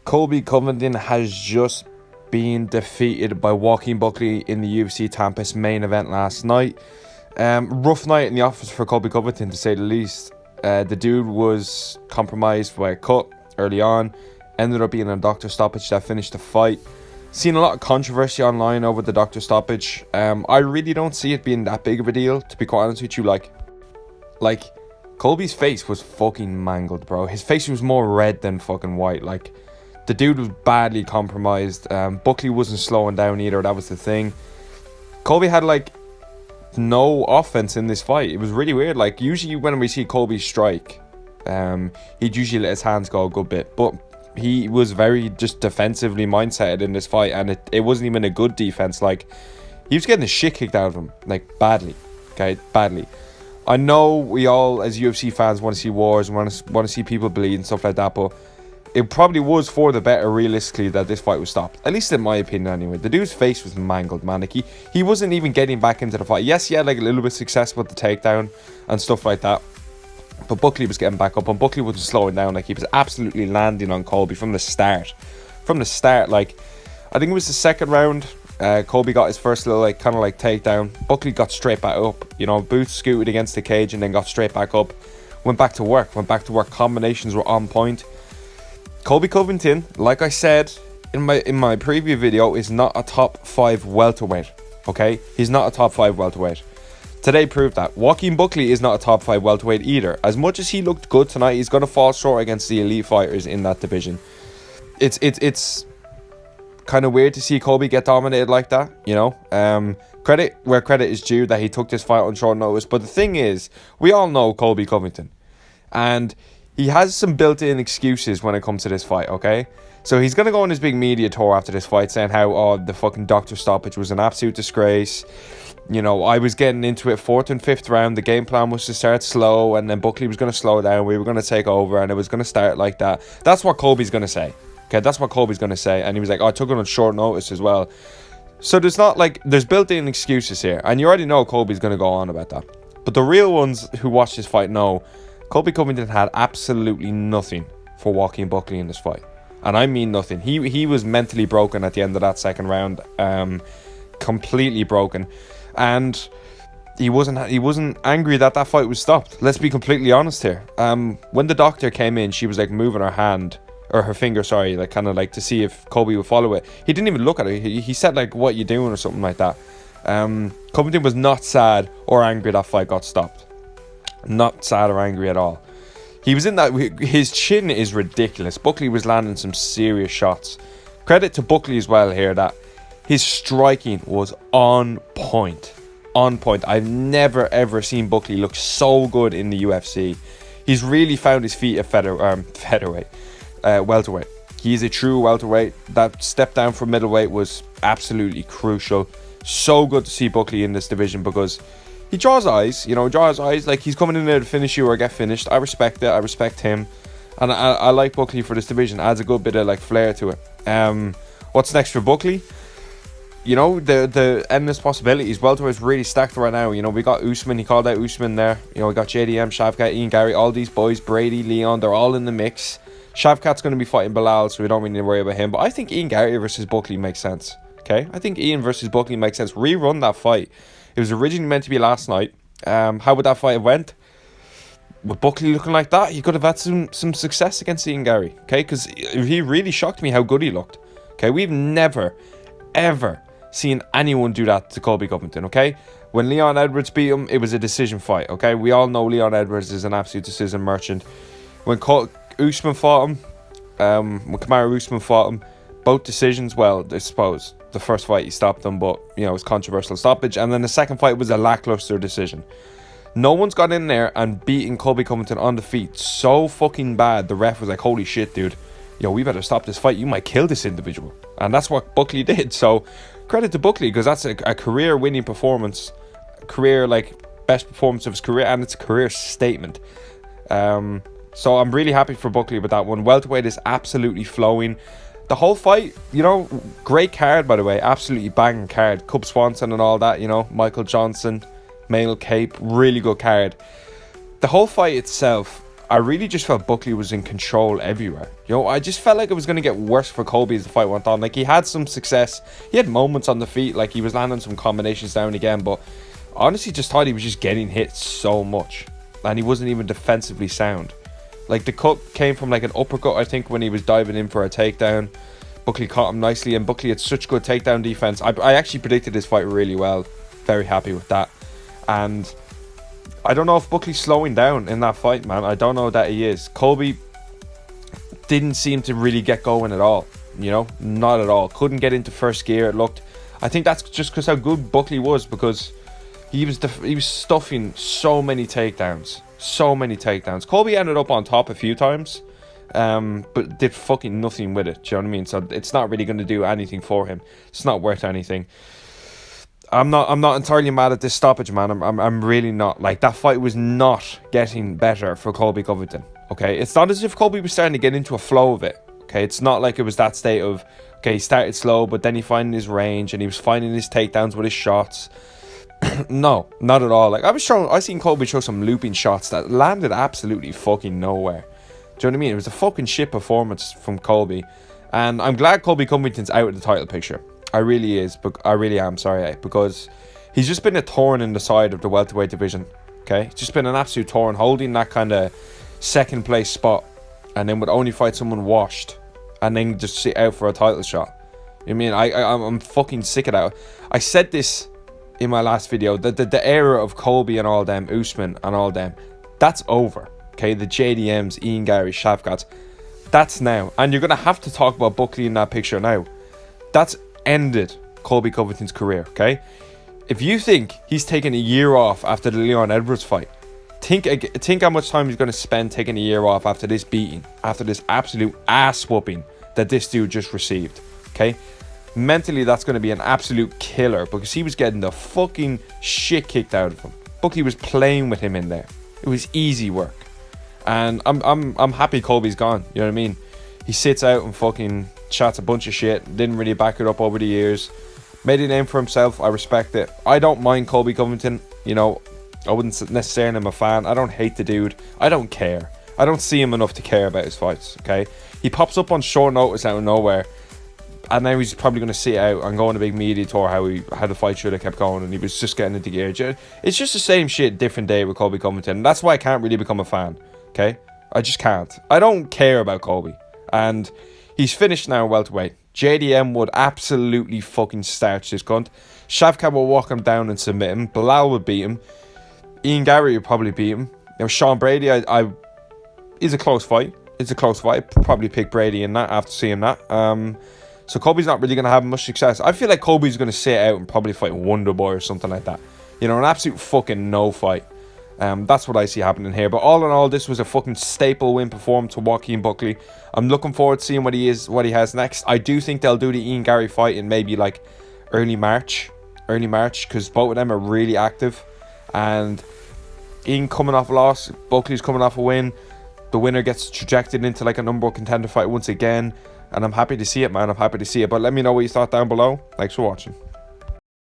Colby Covington has just been defeated by Joaquin Buckley in the UFC Tampa's main event last night. Rough night in the office for Colby Covington, to say the least. The dude was compromised by a cut early on. Ended up being a doctor stoppage that finished the fight. Seen a lot of controversy online over the doctor stoppage. I really don't see it being that big of a deal, to be quite honest with you. Like Colby's face was fucking mangled, bro. His face was more red than fucking white. Like, the dude was badly compromised. Buckley wasn't slowing down either. That was the thing. Colby had no offense in this fight. It was really weird. Like, usually when we see Colby strike, he'd usually let his hands go a good bit, but he was very just defensively mindseted in this fight, and it wasn't even a good defense. Like, he was getting the shit kicked out of him, like, badly. Okay, badly. I know we all, as UFC fans, want to see wars and want to see people bleed and stuff like that, but it probably was for the better, realistically, that this fight was stopped. At least in my opinion, anyway. The dude's face was mangled, man. Like, he wasn't even getting back into the fight. Yes, he had like a little bit of success with the takedown and stuff like that, but Buckley was getting back up, and Buckley wasn't slowing down. Like, he was absolutely landing on Colby from the start. Like, I think it was the second round. Colby got his first little takedown. Buckley got straight back up. Boots scooted against the cage and then got straight back up. Went back to work. Combinations were on point. Colby Covington, like I said in my preview video, is not a top 5 welterweight. Okay, he's not a top 5 welterweight. Today proved that. Joaquin Buckley is not a top 5 welterweight either. As much as he looked good tonight, he's going to fall short against the elite fighters in that division. It's kind of weird to see Colby get dominated like that, credit where credit is due that he took this fight on short notice. But the thing is, we all know Colby Covington, and he has some built-in excuses when it comes to this fight, okay? So he's going to go on his big media tour after this fight saying how, the fucking doctor stoppage was an absolute disgrace. I was getting into it 4th and 5th round. The game plan was to start slow, and then Buckley was going to slow down. We were going to take over, and it was going to start like that. That's what Colby's going to say. Okay, that's what Colby's going to say. And he was like, I took it on short notice as well. So there's built-in excuses here. And you already know Colby's going to go on about that. But the real ones who watch this fight know Colby Covington had absolutely nothing for Joaquin Buckley in this fight. And I mean nothing. He was mentally broken at the end of that second round. Completely broken. And he wasn't angry that fight was stopped. Let's be completely honest here. When the doctor came in, she was like moving her hand, or her finger, sorry, like kind of like to see if Colby would follow it. He didn't even look at it. He said like, what you doing, or something like that. Covington was not sad or angry that fight got stopped. Not sad or angry at all. He was in that. His chin is ridiculous. Buckley was landing some serious shots. Credit to Buckley as well here that his striking was on point. On point. I've never ever seen Buckley look so good in the UFC. He's really found his feet at welterweight. He's a true welterweight. That step down from middleweight was absolutely crucial. So good to see Buckley in this division, because he draws eyes, like he's coming in there to finish you or get finished. I respect it. I respect him. And I like Buckley for this division. Adds a good bit of flair to it. What's next for Buckley? The endless possibilities. Welterweight's really stacked right now. We got Usman. He called out Usman there. We got JDM, Shavkat, Ian Gary, all these boys, Brady, Leon, they're all in the mix. Shavkat's going to be fighting Bilal, so we don't really need to worry about him. But I think Ian Gary versus Buckley makes sense. Okay? I think Ian versus Buckley makes sense. Rerun that fight. It was originally meant to be last night. How would that fight have went? With Buckley looking like that, he could have had some success against Ian Gary. Okay? Because he really shocked me how good he looked. Okay? We've never, ever seen anyone do that to Colby Covington. Okay? When Leon Edwards beat him, it was a decision fight. Okay? We all know Leon Edwards is an absolute decision merchant. When Usman fought him, when Kamaru Usman fought him, both decisions, well, I suppose the first fight he stopped him, but it was controversial stoppage, and then the second fight was a lackluster decision. No one's got in there and beaten Colby Covington on the feet so fucking bad. The ref was like, holy shit, dude, we better stop this fight. You might kill this individual. And that's what Buckley did. So credit to Buckley, because that's a career winning performance, best performance of his career, and it's a career statement. So I'm really happy for Buckley with that one. Welterweight is absolutely flowing. The whole fight, great card, by the way. Absolutely banging card. Cub Swanson and all that, Michael Johnson, male cape. Really good card. The whole fight itself, I really just felt Buckley was in control everywhere. You know, I just felt like it was going to get worse for Colby as the fight went on. Like, he had some success. He had moments on the feet. Like, he was landing some combinations down again. But honestly, just thought he was just getting hit so much. And he wasn't even defensively sound. Like, the cut came from, like, an uppercut, I think, when he was diving in for a takedown. Buckley caught him nicely. And Buckley had such good takedown defense. I actually predicted this fight really well. Very happy with that. And I don't know if Buckley's slowing down in that fight, man. I don't know that he is. Colby didn't seem to really get going at all. You know, not at all. Couldn't get into first gear. It looked. I think that's just because how good Buckley was, because he was stuffing so many takedowns, Colby ended up on top a few times, but did fucking nothing with it. Do you know what I mean? So it's not really going to do anything for him. It's not worth anything. I'm not entirely mad at this stoppage, man. I'm really not. Like, that fight was not getting better for Colby Covington. Okay, it's not as if Colby was starting to get into a flow of it. Okay, it's not like it was that state of, okay, he started slow, but then he finding his range and he was finding his takedowns with his shots. No, not at all. Like, I seen Colby show some looping shots that landed absolutely fucking nowhere. Do you know what I mean? It was a fucking shit performance from Colby, and I'm glad Colby Covington's out of the title picture. I really am, because he's just been a thorn in the side of the welterweight division. Okay, he's just been an absolute thorn, holding that kind of second place spot, and then would only fight someone washed, and then just sit out for a title shot. I mean, I'm fucking sick of that. I said this in my last video, that the era of Colby and all them, Usman and all them, that's over. Okay, the JDMs, Ian Gary, Shavkats, that's now, and you're gonna have to talk about Buckley in that picture now. That's ended Colby Covington's career. Okay, if you think he's taking a year off after the Leon Edwards fight, think how much time he's going to spend taking a year off after this beating, after this absolute ass whooping that this dude just received. Okay, mentally that's going to be an absolute killer, because he was getting the fucking shit kicked out of him. Buckley was playing with him in there. It was easy work, and I'm happy Colby's gone. You know what I mean? He sits out and fucking chats a bunch of shit, didn't really back it up over the years, made a name for himself. I respect it. I don't mind Colby Covington, you know. I wouldn't necessarily am a fan. I don't hate the dude. I don't care. I don't see him enough to care about his fights. Okay, he pops up on short notice out of nowhere, and now he's probably going to sit out and go on a big media tour how the fight should have kept going, and he was just getting into gear. It's just the same shit, different day with Colby Covington, and that's why I can't really become a fan. Okay, I just can't. I don't care about Colby, and he's finished now welterweight. JDM would absolutely fucking starch this cunt. Shavkat will walk him down and submit him. Bilal would beat him. Ian Gary would probably beat him. Now, Sean Brady, is a close fight. It's a close fight. Probably pick Brady in that after seeing that. So Colby's not really going to have much success. I feel like Colby's going to sit out and probably fight Wonderboy or something like that. You know, an absolute fucking no fight. That's what I see happening here. But all in all, this was a fucking staple win performance to Joaquin Buckley. I'm looking forward to seeing what he has next. I do think they'll do the Ian Gary fight in maybe like early March, because both of them are really active. And Ian coming off a loss, Buckley's coming off a win. The winner gets trajected into like a number one contender fight once again. And I'm happy to see it, man. I'm happy to see it. But let me know what you thought down below. Thanks for watching.